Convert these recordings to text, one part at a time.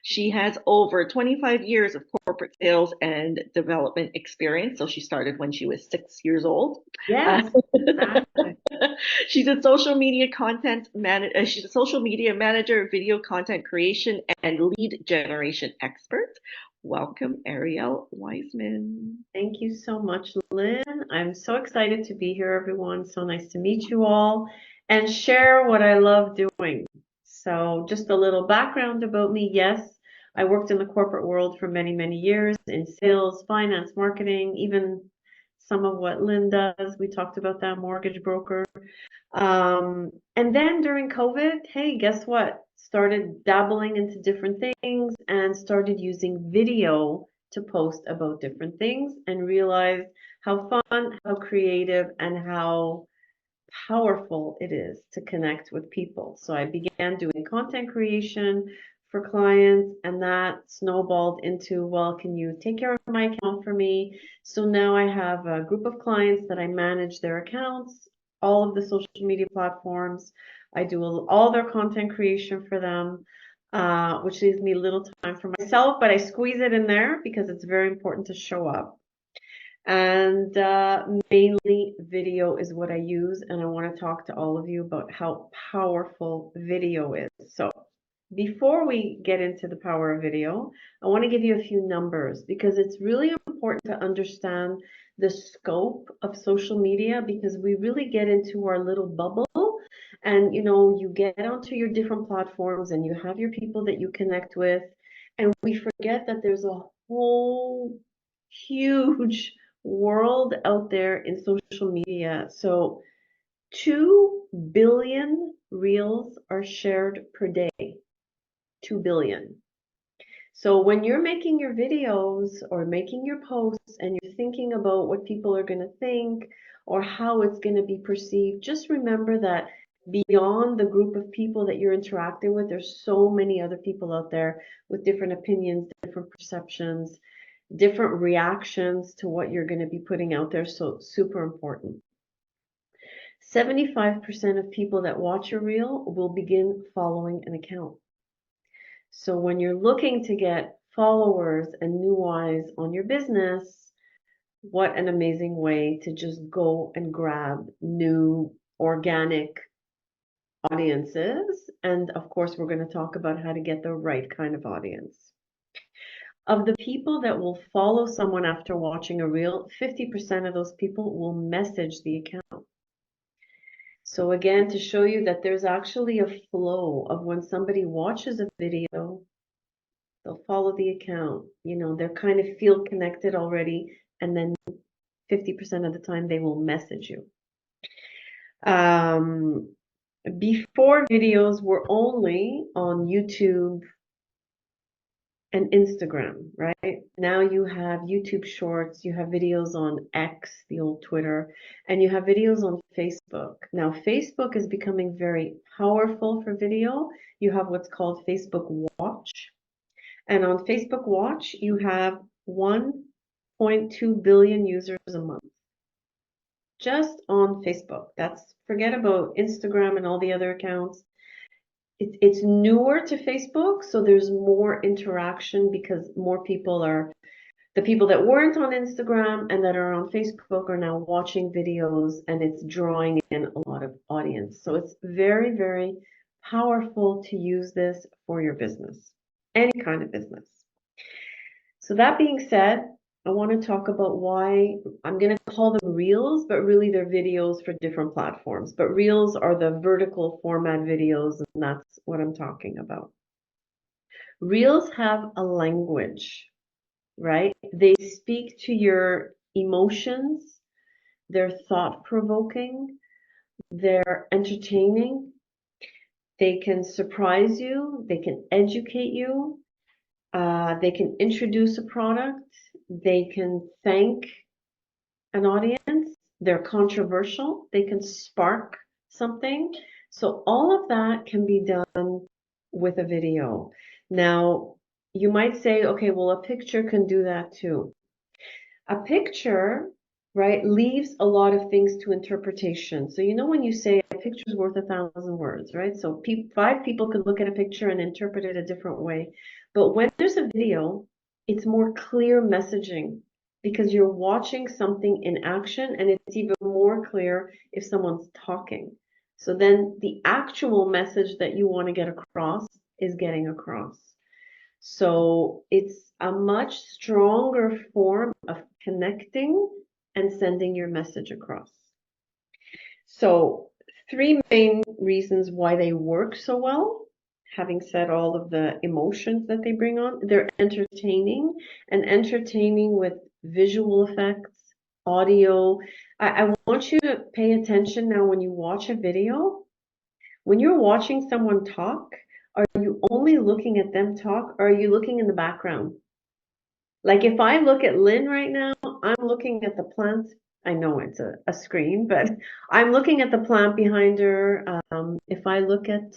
She has over 25 years of corporate sales and development experience. So she started when she was 6 years old. Uh, Yes, exactly. she's a social media content manager. She's a social media manager, video content creation, and lead generation expert. Welcome, Ariel Wiseman. Thank you so much, Lynn. I'm so excited to be here, everyone. So nice to meet you all and share what I love doing. So, just a little background about me. Yes, I worked in the corporate world for many, many years in sales, finance, marketing, even some of what Lynn does. We talked about that mortgage broker. And then during COVID, hey, guess what? Started dabbling into different things and started using video to post about different things and realized how fun, how creative, and how powerful it is to connect with people. So I began doing content creation for clients, and that snowballed into, well, can you take care of my account for me? So now I have a group of clients that I manage their accounts, all of the social media platforms. I do all their content creation for them. Which leaves me little time for myself, but I squeeze it in there because it's very important to show up. And mainly video is what I use, and I want to talk to all of you about how powerful video is. So, before we get into the power of video, I want to give you a few numbers because it's really important to understand the scope of social media because we really get into our little bubble and you get onto your different platforms and you have your people that you connect with, and we forget that there's a whole huge world out there in social media. So 2 billion reels are shared per day. 2 billion. So when you're making your videos or making your posts and you're thinking about what people are going to think or how it's going to be perceived, just remember that beyond the group of people that you're interacting with, there's so many other people out there with different opinions, different perceptions, different reactions to what you're going to be putting out there. So super important. 75% of people that watch your reel will begin following an account. So when you're looking to get followers and new eyes on your business, what an amazing way to just go and grab new organic audiences. And of course, we're going to talk about how to get the right kind of audience. Of the people that will follow someone after watching a reel, 50% of those people will message the account. So again, to show you that there's actually a flow of when somebody watches a video, they'll follow the account, they're kind of feel connected already, and then 50% of the time they will message you. Before videos were only on YouTube and Instagram, right? Now you have YouTube Shorts, you have videos on X, the old Twitter, and you have videos on Facebook. Now, Facebook is becoming very powerful for video. You have what's called Facebook Watch. And on Facebook Watch, you have 1.2 billion users a month. Just on Facebook. Forget about Instagram and all the other accounts. It's newer to Facebook, so there's more interaction because more people are, the people that weren't on Instagram and that are on Facebook are now watching videos, and it's drawing in a lot of audience. So it's very, very powerful to use this for your business, any kind of business. So that being said, I want to talk about why I'm going to call them reels, but really they're videos for different platforms. But reels are the vertical format videos, and that's what I'm talking about. Reels have a language, right? They speak to your emotions, they're thought-provoking, they're entertaining, they can surprise you, they can educate you, they can introduce a product, they can thank an audience, they're controversial, they can spark something. So all of that can be done with a video. Now, you might say, okay, well, a picture can do that too. A picture, right, leaves a lot of things to interpretation. So when you say a picture's worth 1,000 words, right? So five people could look at a picture and interpret it a different way. But when there's a video, it's more clear messaging because you're watching something in action, and it's even more clear if someone's talking. So then the actual message that you want to get across is getting across. So it's a much stronger form of connecting and sending your message across. So three main reasons why they work so well. Having said all of the emotions that they bring on, they're entertaining, and entertaining with visual effects, audio. I want you to pay attention now when you watch a video. When you're watching someone talk, are you only looking at them talk, or are you looking in the background? Like if I look at Lynn right now, I'm looking at the plant. I know it's a screen, but I'm looking at the plant behind her. If I look at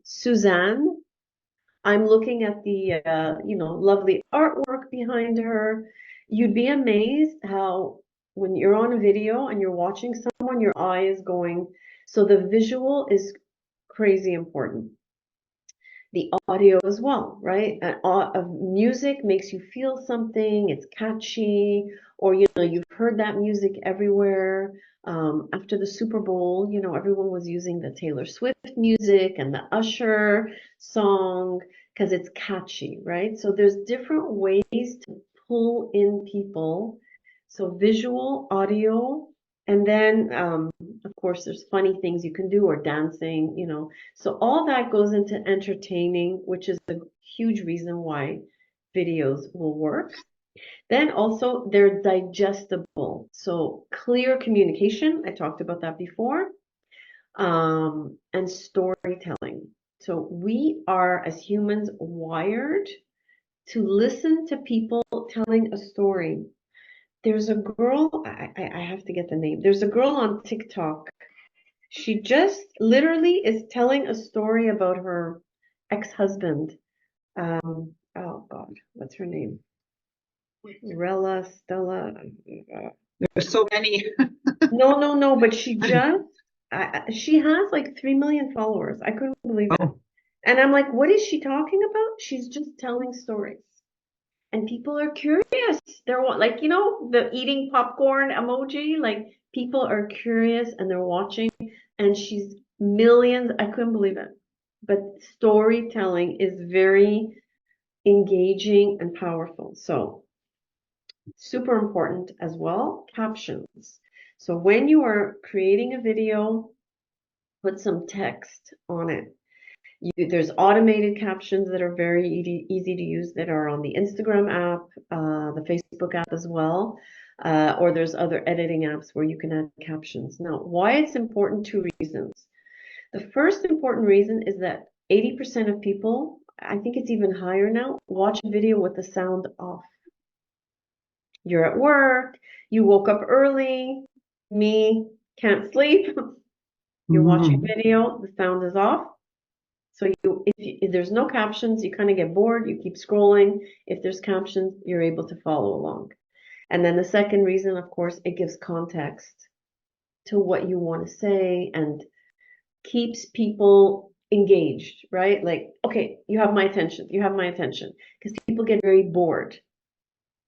Suzanne, I'm looking at the lovely artwork behind her. You'd be amazed how when you're on a video and you're watching someone, your eye is going. So the visual is crazy important. The audio as well, right? Music makes you feel something, it's catchy, or you've heard that music everywhere. After the Super Bowl, everyone was using the Taylor Swift music and the Usher song because it's catchy, right? So there's different ways to pull in people. So visual, audio, and then, of course, there's funny things you can do or dancing. So all that goes into entertaining, which is a huge reason why videos will work. Then also they're digestible. So clear communication, I talked about that before, and storytelling. So we are, as humans, wired to listen to people telling a story. There's a girl, I have to get the name. There's a girl on TikTok. She just literally is telling a story about her ex-husband. Oh God, what's her name? Stella. There's so many. No, but she has like 3 million followers. I couldn't believe it. Oh, And I'm like, what is she talking about? She's just telling stories. And people are curious. They're like, the eating popcorn emoji, like people are curious and they're watching, and she's millions. I couldn't believe it. But storytelling is very engaging and powerful. So super important as well, captions. So when you are creating a video, put some text on it. There's automated captions that are very easy to use that are on the Instagram app, the Facebook app as well, or there's other editing apps where you can add captions. Now, why it's important, two reasons. The first important reason is that 80% of people, I think it's even higher now, watch a video with the sound off. You're at work, you woke up early, me, can't sleep, you're watching video, the sound is off. So if there's no captions, you kind of get bored, you keep scrolling. If there's captions, you're able to follow along. And then the second reason, of course, it gives context to what you want to say and keeps people engaged, right? Like, okay, you have my attention, because people get very bored.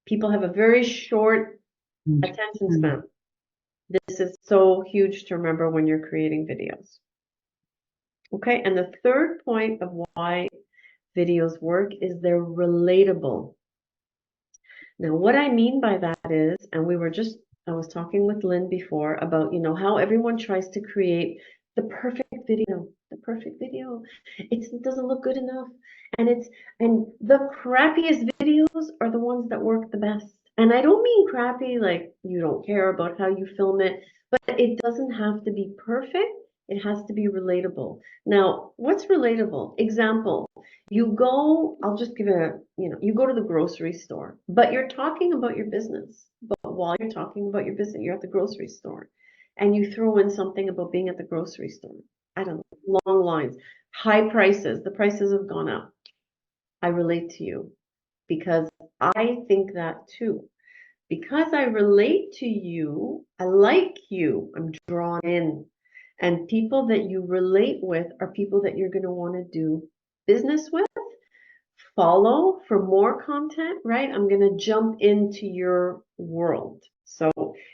People have a very short attention span. This is so huge to remember when you're creating videos. Okay, and the third point of why videos work is they're relatable. Now, what I mean by that is, and I was talking with Lynn before about, how everyone tries to create the perfect video. It doesn't look good enough. And the crappiest videos are the ones that work the best. And I don't mean crappy like you don't care about how you film it, but it doesn't have to be perfect. It has to be relatable. Now, what's relatable? Example, I'll just give you go to the grocery store, but you're talking about your business. But while you're talking about your business, you're at the grocery store and you throw in something about being at the grocery store. I don't know, long lines, high prices, the prices have gone up. I relate to you because I think that too. Because I relate to you, I like you, I'm drawn in. And people that you relate with are people that you're going to want to do business with, follow for more content, right? I'm going to jump into your world. So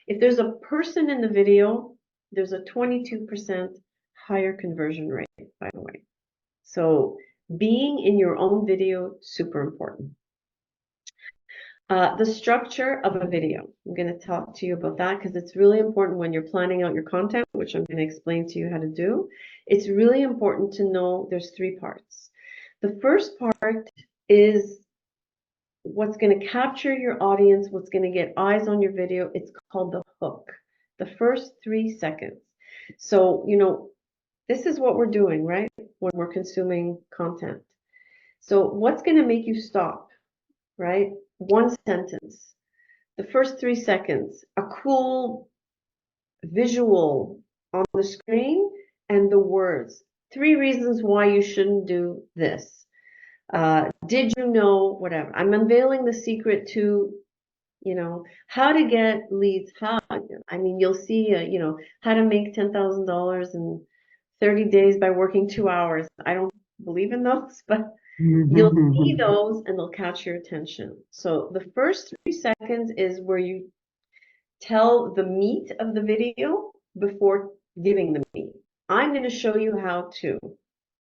if there's a person in the video, there's a 22% higher conversion rate, by the way. So being in your own video, super important. The structure of a video. I'm going to talk to you about that because it's really important when you're planning out your content, which I'm going to explain to you how to do. It's really important to know there's 3 parts. The first part is what's going to capture your audience, what's going to get eyes on your video. It's called the hook, the first 3 seconds. So, this is what we're doing, right? When we're consuming content. So what's going to make you stop, right? 1 sentence, the first 3 seconds, a cool visual on the screen, and the words. 3 reasons why you shouldn't do this. Did you know, whatever. I'm unveiling the secret to, how to get leads. You'll see, how to make $10,000 in 30 days by working 2 hours. I don't believe in those, but you'll see those and they'll catch your attention. So the first 3 seconds is where you tell the meat of the video before giving the meat. I'm going to show you how to.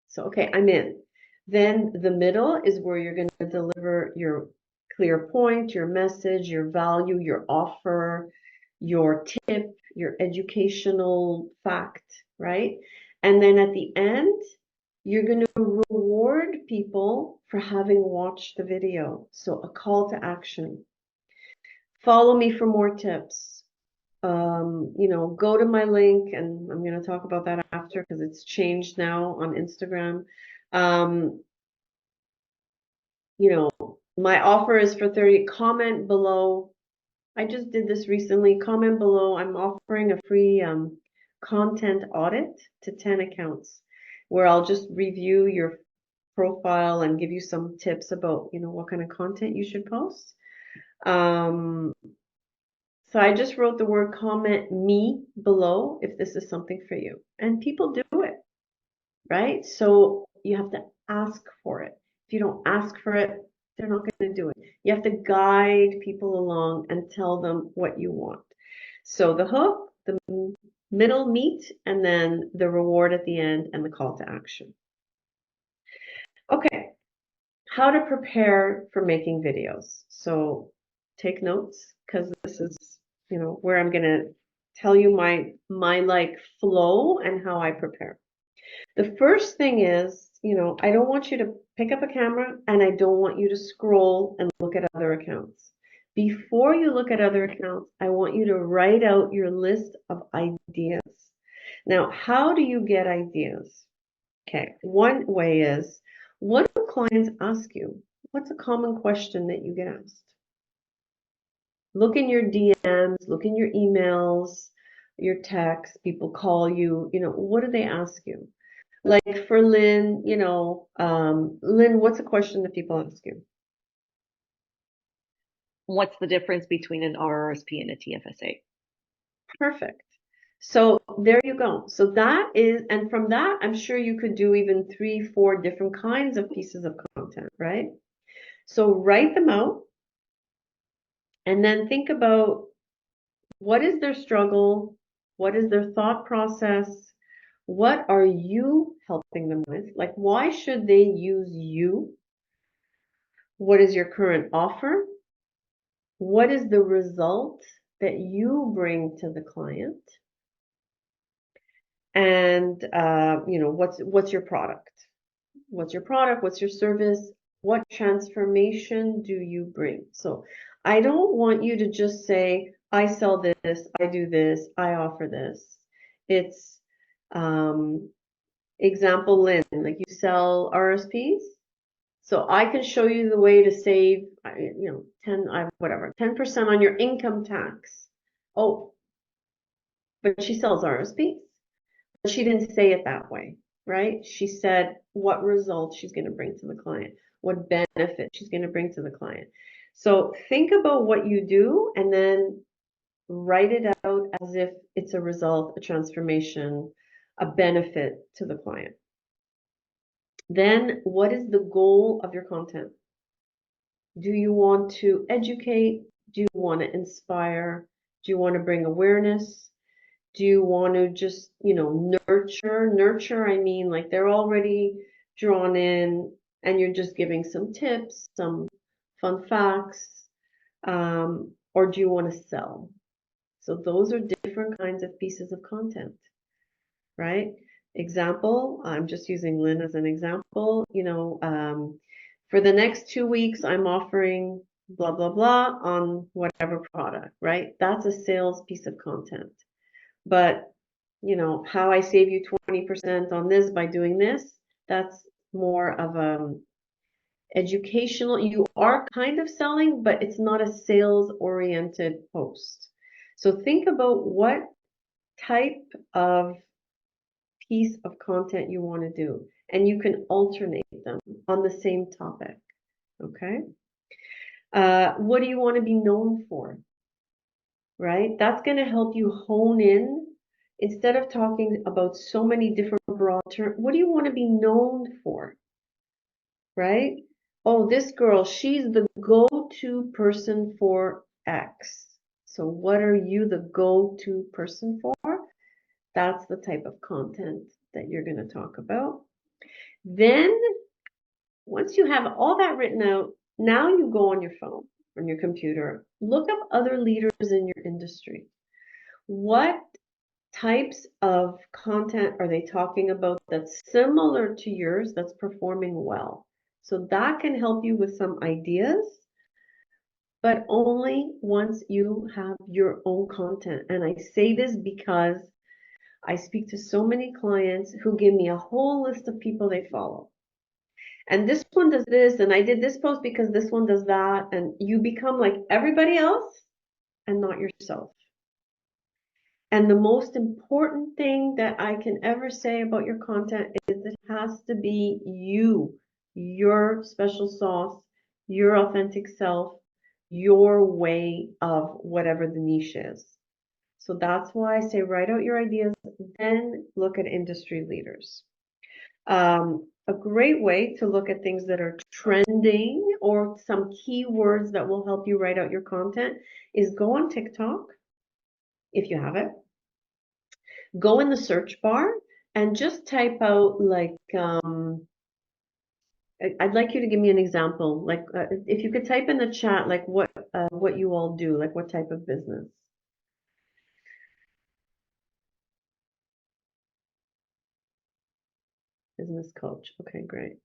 So, okay, I'm in. Then the middle is where you're going to deliver your clear point, your message, your value, your offer, your tip, your educational fact, right? And then at the end, you're going to reward people for having watched the video. So a call to action. Follow me for more tips. Go to my link, and I'm going to talk about that after because it's changed now on Instagram. My offer is for 30. Comment below. I just did this recently. Comment below. I'm offering a free content audit to 10 accounts where I'll just review your profile and give you some tips about, what kind of content you should post. So I just wrote the word comment me below if this is something for you. And people do it, right? So you have to ask for it. If you don't ask for it, they're not going to do it. You have to guide people along and tell them what you want. So the hook, the middle meat, and then the reward at the end and the call to action. Okay, how to prepare for making videos. So take notes because this is where I'm going to tell you my flow and how I prepare. The first thing is, I don't want you to pick up a camera and I don't want you to scroll and look at other accounts. Before you look at other accounts, I want you to write out your list of ideas. Now, how do you get ideas? Okay, one way is, what do clients ask you? What's a common question that you get asked? Look in your DMs, look in your emails, your texts, people call you, what do they ask you? Like for Lynn, Lynn, what's a question that people ask you? What's the difference between an RRSP and a TFSA? Perfect. So there you go. So that is, and from that, I'm sure you could do even 3, 4 different kinds of pieces of content, right? So write them out. And then think about what is their struggle? What is their thought process? What are you helping them with? Like, why should they use you? What is your current offer? What is the result that you bring to the client? And, what's your product? What's your product? What's your service? What transformation do you bring? So I don't want you to just say, I sell this, I do this, I offer this. It's, example, Lynn, like you sell RSPs. So I can show you the way to save, 10% on your income tax. Oh, but she sells RSPs. But she didn't say it that way, right? She said what results she's going to bring to the client, what benefit she's going to bring to the client. So think about what you do and then write it out as if it's a result, a transformation, a benefit to the client. Then what is the goal of your content? Do you want to educate? Do you want to inspire? Do you want to bring awareness? Do you want to just, nurture? Nurture, I mean, like they're already drawn in and you're just giving some tips, some fun facts, or do you want to sell? So those are different kinds of pieces of content, right? Example, I'm just using Lynn as an example, for the next 2 weeks, I'm offering blah, blah, blah on whatever product, right? That's a sales piece of content. But, how I save you 20% on this by doing this, that's more of educational. You are kind of selling, but it's not a sales oriented post. So think about what type of piece of content you want to do, and you can alternate them on the same topic. Okay. What do you want to be known for? Right? That's going to help you hone in. Instead of talking about so many different broad terms, what do you want to be known for? Right? Oh, this girl, she's the go-to person for X. So what are you the go-to person for? That's the type of content that you're going to talk about. Then, once you have all that written out, now you go on your phone, on your computer, look up other leaders in your industry. What types of content are they talking about that's similar to yours, that's performing well? So that can help you with some ideas, but only once you have your own content. And I say this because I speak to so many clients who give me a whole list of people they follow. And this one does this, and I did this post because this one does that. And you become like everybody else and not yourself. And the most important thing that I can ever say about your content is it has to be you, your special sauce, your authentic self, your way of whatever the niche is. So that's why I say write out your ideas, then look at industry leaders. A great way to look at things that are trending or some keywords that will help you write out your content is go on TikTok, if you have it. Go in the search bar and just type out like, I'd like you to give me an example. Like, if you could type in the chat, like what you all do, like what type of business. Business coach. Okay, great.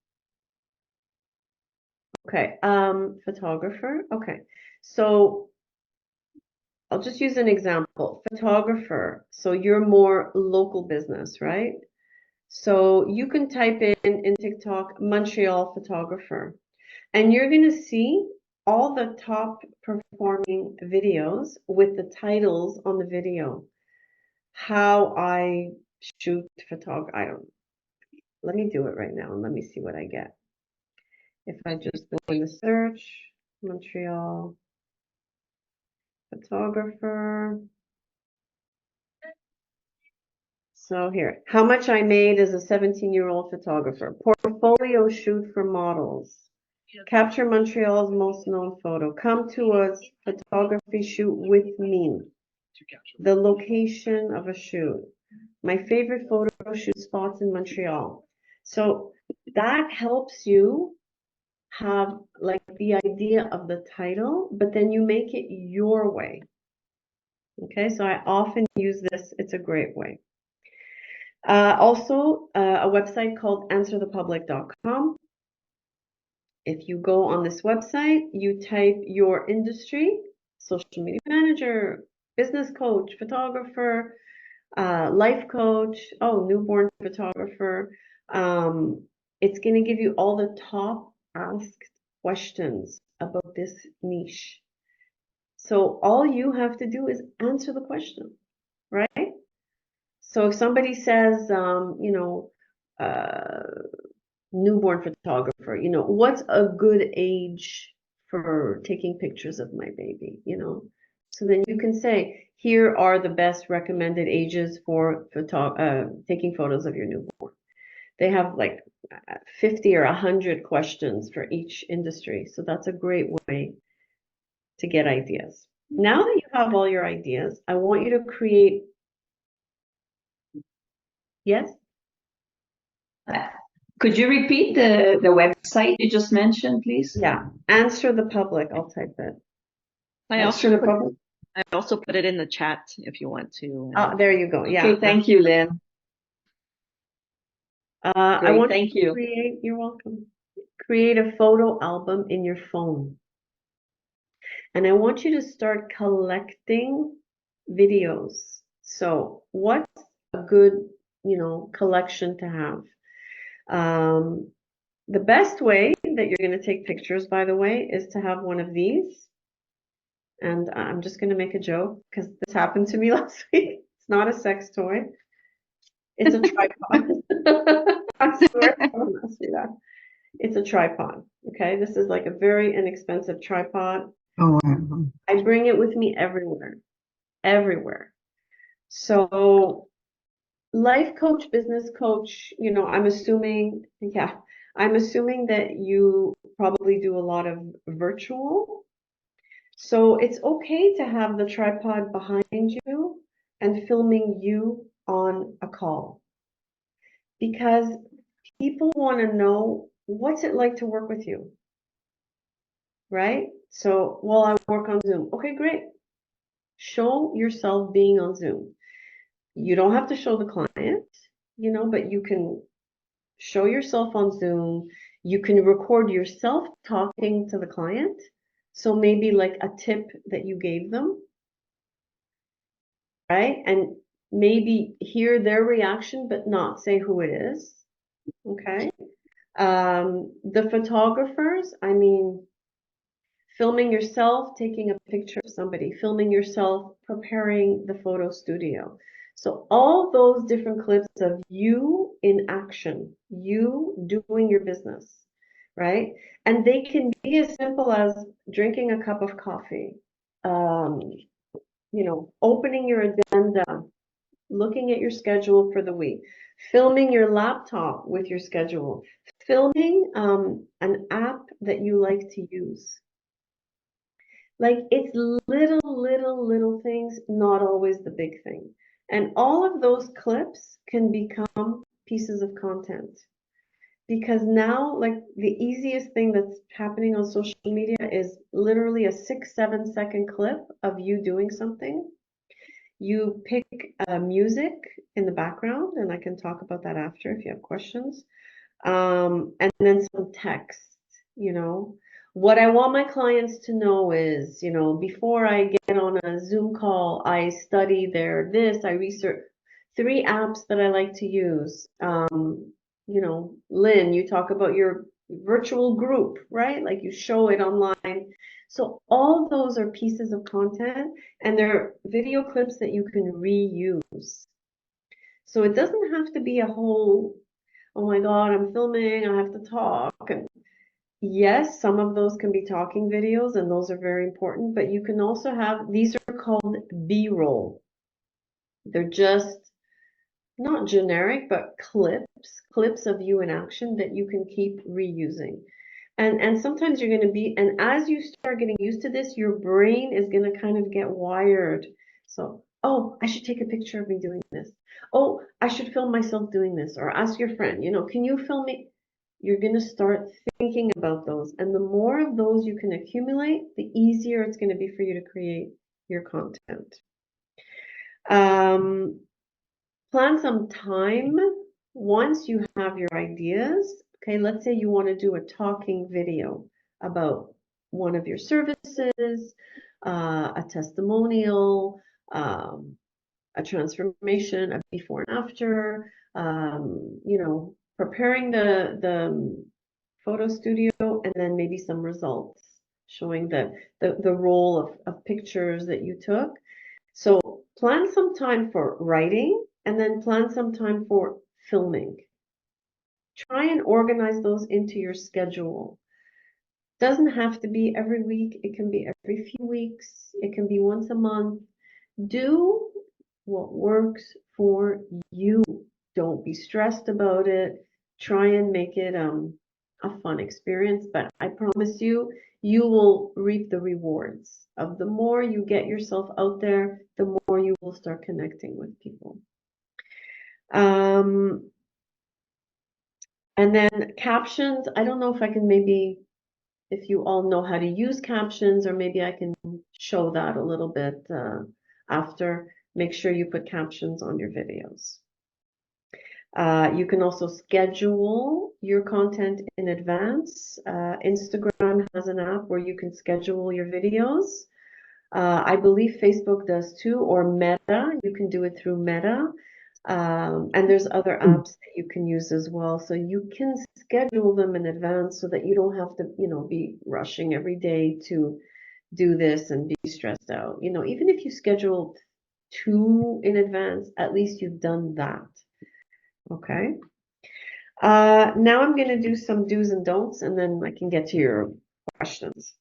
Okay, photographer. Okay, so I'll just use an example. Photographer. So you're more local business, right? So you can type in TikTok, Montreal photographer, and you're going to see all the top performing videos with the titles on the video. How I shoot photography. Let me do it right now and let me see what I get. If I just go in the search, Montreal photographer. So here, how much I made as a 17-year-old photographer. Portfolio shoot for models. Capture Montreal's most known photo. Come to a photography shoot with me. The location of a shoot. My favorite photo shoot spots in Montreal. So that helps you have like the idea of the title, but then you make it your way. Okay, so I often use this. It's a great way. Also, a website called answerthepublic.com. If you go on this website, you type your industry, social media manager, business coach, photographer, life coach, newborn photographer. It's going to give you all the top asked questions about this niche. So all you have to do is answer the question, right? So if somebody says, newborn photographer, what's a good age for taking pictures of my baby, So then you can say, here are the best recommended ages for taking photos of your newborn. They have like 50 or 100 questions for each industry. So that's a great way to get ideas. Now that you have all your ideas, I want you to create, yes? Could you repeat the website you just mentioned, please? Yeah, answer the public. I'll type it. I Answer the also public. I also put it in the chat if you want to. Oh, there you go. Yeah. Okay, thank you, Lynn. I Great, want thank you to you. you're welcome. Create a photo album in your phone. And I want you to start collecting videos. So what's a good, collection to have? The best way that you're going to take pictures, by the way, is to have one of these. And I'm just going to make a joke because this happened to me last week. It's not a sex toy. It's a tripod. I swear someone asked me that. It's a tripod. Okay, this is like a very inexpensive tripod. Oh, wow. I bring it with me everywhere, everywhere. So life coach, business coach, I'm assuming that you probably do a lot of virtual. So it's okay to have the tripod behind you and filming you on a call because people want to know what's it like to work with you, right? So, well, I work on Zoom. Okay, great. Show yourself being on Zoom. You don't have to show the client, but you can show yourself on Zoom. You can record yourself talking to the client. So maybe like a tip that you gave them, right? And maybe hear their reaction, but not say who it is. Okay. The photographers, I mean, filming yourself, taking a picture of somebody, filming yourself, preparing the photo studio. So all those different clips of you in action, you doing your business, right? And they can be as simple as drinking a cup of coffee, opening your agenda, looking at your schedule for the week, filming your laptop with your schedule, filming an app that you like to use. Like it's little things, not always the big thing. And all of those clips can become pieces of content. Because now, like the easiest thing that's happening on social media is literally a 6-7 second clip of you doing something. You pick music in the background, and I can talk about that after if you have questions. And then some text. What I want my clients to know is, before I get on a Zoom call, I study I research 3 apps that I like to use. Lynn, you talk about your virtual group, right? Like you show it online. So all those are pieces of content and they're video clips that you can reuse. So it doesn't have to be a whole, oh my God, I'm filming, I have to talk. And yes, some of those can be talking videos and those are very important, but you can also have, these are called B-roll. They're just not generic, but clips of you in action that you can keep reusing. And sometimes you're going to be, and as you start getting used to this, your brain is going to kind of get wired. So, oh, I should take a picture of me doing this. Oh, I should film myself doing this. Or ask your friend, can you film me? You're going to start thinking about those. And the more of those you can accumulate, the easier it's going to be for you to create your content. Plan some time once you have your ideas. Okay, let's say you want to do a talking video about one of your services, a testimonial, a transformation, a before and after, preparing the photo studio, and then maybe some results showing the role of pictures that you took. So plan some time for writing and then plan some time for filming. Try and organize those into your schedule. Doesn't have to be every week. It can be every few weeks. It can be once a month. Do what works for you. Don't be stressed about it. Try and make it a fun experience, but I promise you, you will reap the rewards of the more you get yourself out there, the more you will start connecting with people. And then captions, I don't know if I can maybe, if you all know how to use captions, or maybe I can show that a little bit after. Make sure you put captions on your videos. You can also schedule your content in advance. Instagram has an app where you can schedule your videos. I believe Facebook does too, or Meta. You can do it through Meta. And there's other apps that you can use as well. So you can schedule them in advance so that you don't have to, be rushing every day to do this and be stressed out. Even if you schedule 2 in advance, at least you've done that. Okay. Now I'm going to do some do's and don'ts, and then I can get to your questions.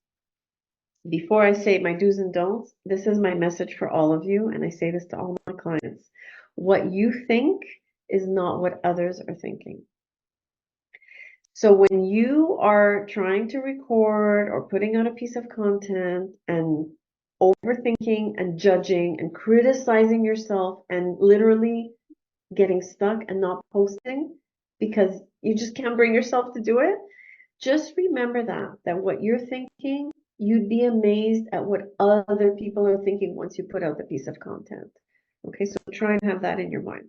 Before I say my do's and don'ts, this is my message for all of you, and I say this to all my clients. What you think is not what others are thinking. So when you are trying to record or putting out a piece of content and overthinking and judging and criticizing yourself and literally getting stuck and not posting because you just can't bring yourself to do it, just remember that what you're thinking, you'd be amazed at what other people are thinking once you put out the piece of content. Okay, so try and have that in your mind.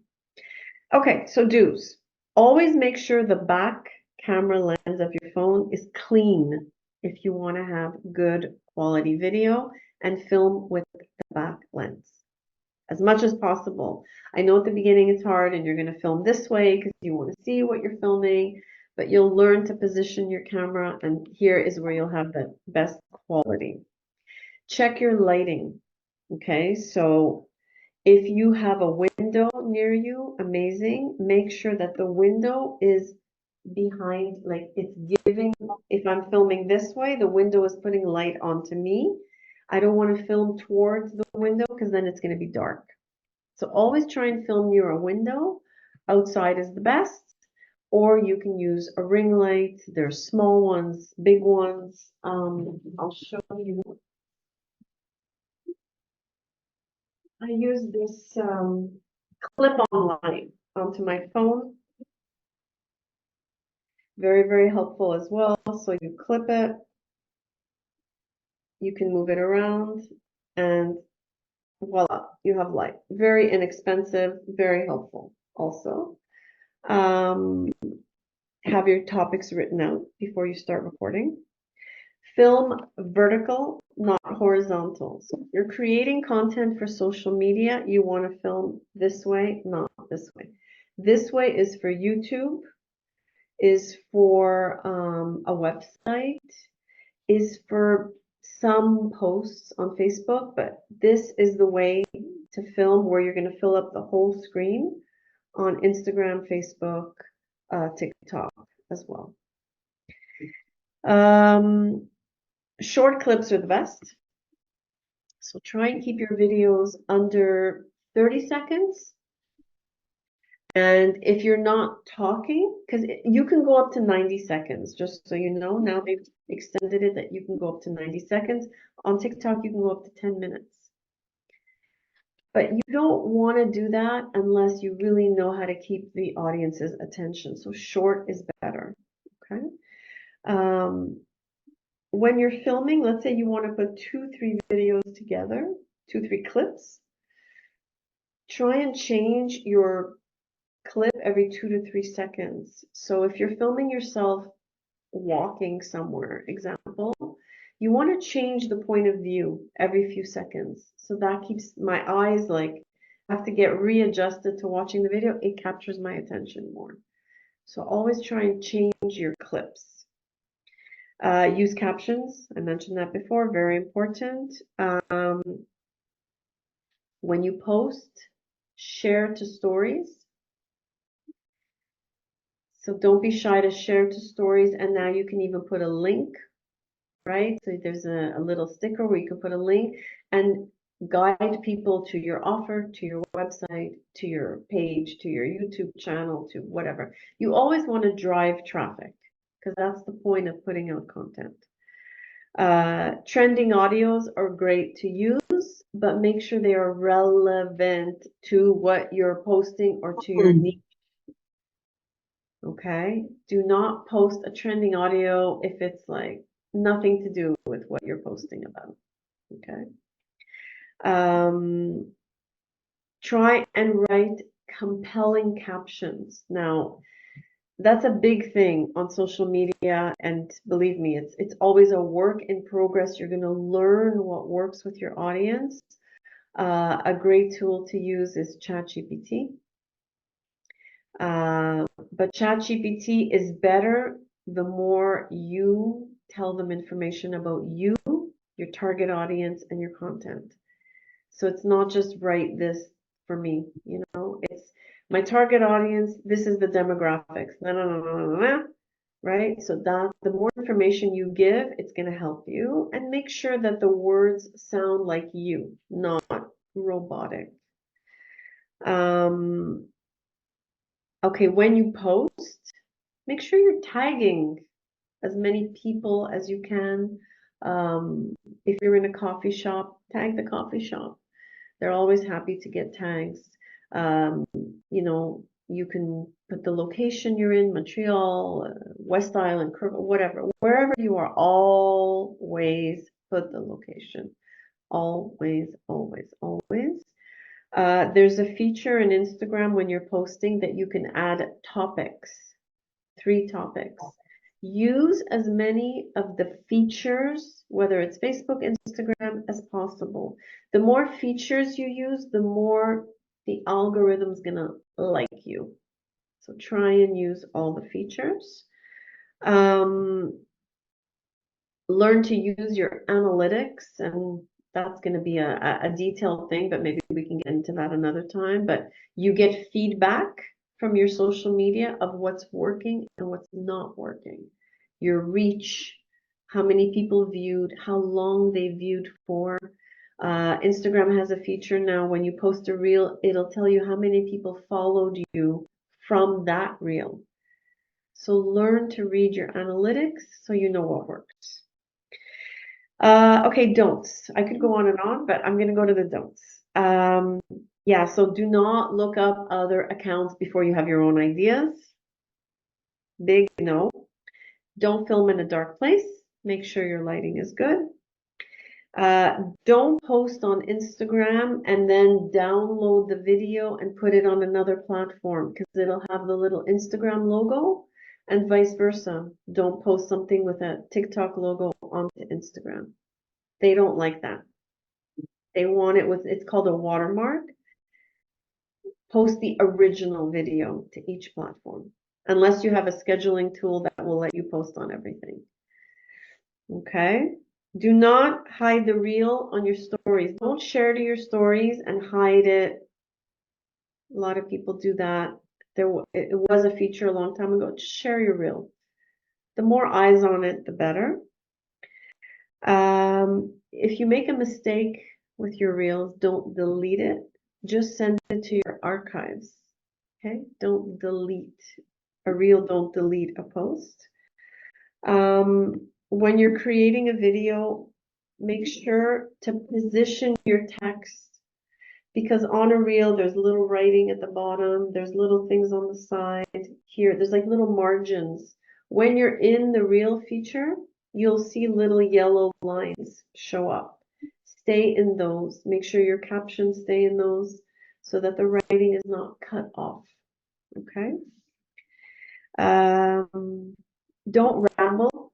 Okay, so do's. Always make sure the back camera lens of your phone is clean if you want to have good quality video and film with the back lens as much as possible. I know at the beginning it's hard and you're going to film this way because you want to see what you're filming, but you'll learn to position your camera, and here is where you'll have the best quality. Check your lighting. Okay, so if you have a window near you, amazing. Make sure that the window is behind, like it's giving, if I'm filming this way, the window is putting light onto me. I don't want to film towards the window because then it's going to be dark. So always try and film near a window. Outside is the best. Or you can use a ring light. There's small ones, big ones. I'll show you. I use this clip-on light onto my phone. Very, very helpful as well. So you clip it. You can move it around and voila, you have light. Very inexpensive, very helpful also. Have your topics written out before you start recording. Film vertical, not horizontal. So if you're creating content for social media, you want to film this way, not this way. This way is for YouTube, is for a website, is for some posts on Facebook, but this is the way to film where you're going to fill up the whole screen on Instagram, Facebook, TikTok as well. Short clips are the best. So try and keep your videos under 30 seconds. And if you're not talking, because you can go up to 90 seconds, just so you know, now they've extended it that you can go up to 90 seconds. On TikTok, you can go up to 10 minutes. But you don't want to do that unless you really know how to keep the audience's attention. So short is better, okay? When you're filming, let's say you want to put 2-3 videos together, 2-3 clips, try and change your clip every 2 to 3 seconds. So if you're filming yourself walking somewhere, example, you want to change the point of view every few seconds. So that keeps my eyes like, have to get readjusted to watching the video. It captures my attention more. So always try and change your clips. Use captions. I mentioned that before, very important. When you post, share to stories. So don't be shy to share to stories, and now you can even put a link right? So there's a little sticker where you can put a link and guide people to your offer, to your website, to your page, to your YouTube channel, to whatever. You always want to drive traffic because that's the point of putting out content. Trending audios are great to use, but make sure they are relevant to what you're posting or to your niche. Okay? Do not post a trending audio if it's like nothing to do with what you're posting about. Okay? Try and write compelling captions. Now, that's a big thing on social media, and believe me, it's always a work in progress. You're going to learn what works with your audience. A great tool to use is ChatGPT. But ChatGPT is better the more you tell them information about you, your target audience, and your content. So it's not just write this for me, you know, it's my target audience, this is the demographics, right? So that the more information you give, it's going to help you, and make sure that the words sound like you, not robotic. Okay, when you post, make sure you're tagging as many people as you can. If you're in a coffee shop, tag the coffee shop. They're always happy to get tags. You know, you can put the location you're in, Montreal, West Island, whatever, wherever you are, always put the location. Always, always, always. There's a feature in Instagram when you're posting that you can add topics, 3 topics. Use as many of the features, whether it's Facebook, Instagram, as possible. The more features you use, the more the algorithm's gonna like you. So try and use all the features. Learn to use your analytics, and that's going to be a detailed thing, but maybe we can get into that another time. But you get feedback from your social media of what's working and what's not working. Your reach, how many people viewed, how long they viewed for. Instagram has a feature now when you post a reel, it'll tell you how many people followed you from that reel. So learn to read your analytics so you know what works. Okay, don'ts. I could go on, but I'm going to go to the don'ts. Yeah, so do not look up other accounts before you have your own ideas. Big no. Don't film in a dark place. Make sure your lighting is good. Don't post on Instagram and then download the video and put it on another platform because it'll have the little Instagram logo, and vice versa. Don't post something with a TikTok logo onto Instagram. They don't like that. They want it with, it's called a watermark. Post the original video to each platform, unless you have a scheduling tool that will let you post on everything. Okay. Do not hide the reel on your stories. Don't share to your stories and hide it. A lot of people do that. It was a feature a long time ago. Just share your reel. The more eyes on it, the better. If you make a mistake with your reels, don't delete it. Just send it to your archives. Okay? Don't delete a reel. Don't delete a post. When you're creating a video, make sure to position your text, because on a reel, there's little writing at the bottom. There's little things on the side here. There's like little margins. When you're in the reel feature, you'll see little yellow lines show up. Stay in those. Make sure your captions stay in those so that the writing is not cut off. Okay? Don't ramble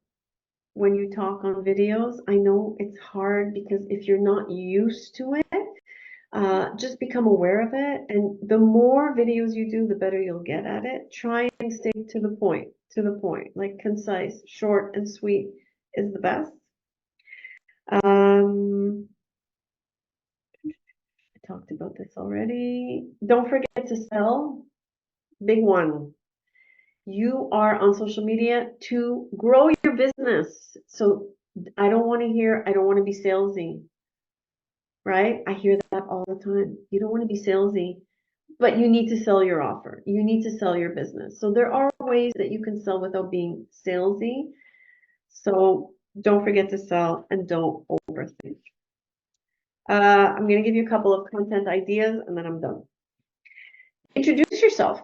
when you talk on videos. I know it's hard because if you're not used to it, just become aware of it. And the more videos you do, the better you'll get at it. Try and stay to the point, like concise, short and sweet is the best. I talked about this already. Don't forget to sell. Big one. You are on social media to grow your business. So I don't want to hear, I don't want to be salesy, right? I hear that all the time. You don't want to be salesy, but you need to sell your offer. You need to sell your business. So there are ways that you can sell without being salesy. So don't forget to sell and don't overthink. I'm going to give you a couple of content ideas and then I'm done. Introduce yourself.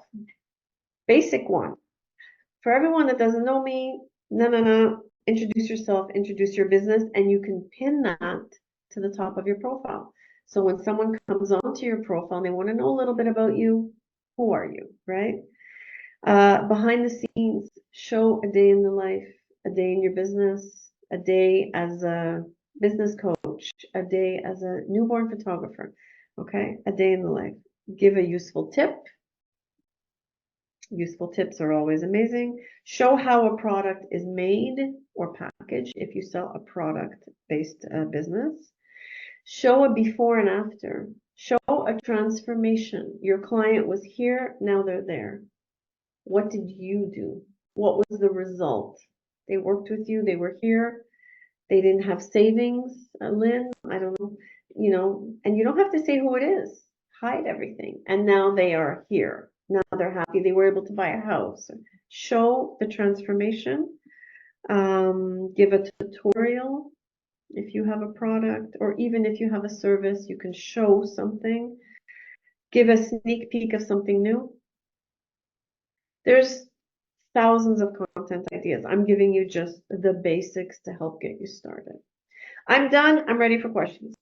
Basic one. For everyone that doesn't know me, no. Introduce yourself, introduce your business, and you can pin that to the top of your profile. So when someone comes onto your profile and they want to know a little bit about you, who are you, right? Behind the scenes, show a day in the life, a day in your business, a day as a business coach, a day as a newborn photographer, okay? A day in the life. Give a useful tip. Useful tips are always amazing. Show how a product is made or packaged if you sell a product-based business. Show a before and after. Show a transformation. Your client was here, now they're there. What did you do? What was the result? They worked with you, they were here, they didn't have savings, Lynn, I don't know, and you don't have to say who it is. Hide everything. And now they are here. Now they're happy. They were able to buy a house. Show the transformation. Give a tutorial if you have a product, or even if you have a service, you can show something. Give a sneak peek of something new. There's thousands of content ideas. I'm giving you just the basics to help get you started. I'm done. I'm ready for questions.